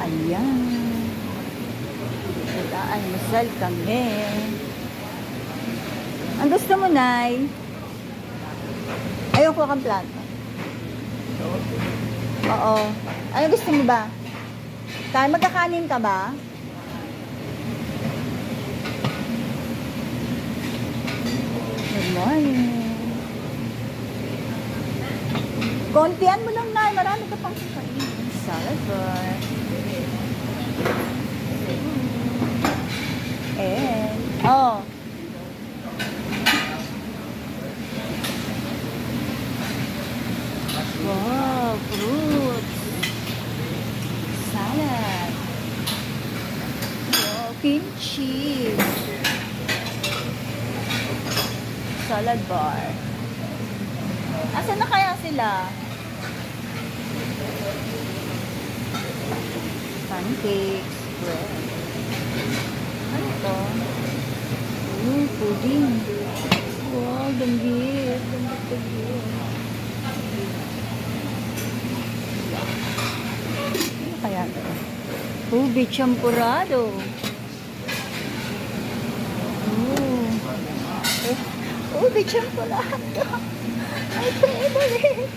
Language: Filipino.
Ayan. Wala, almusal kami. Ang gusto mo, Nay? Ayoko kang planta. Oo. Ano gusto mo ba? Magkakanin ka ba? Good morning. Kontian mo lang, Nay. Marami ka pang kakainin. Salad bar. Oh. Wow, fruits. Salad. Wow, kimchi. Salad bar. Asan na kaya sila? Pancakes. Bread. Ano to? Pudding. Wow, gambit. Gambit. Ano kaya ito? Ubi champurado. Ubi champurado. My favorite.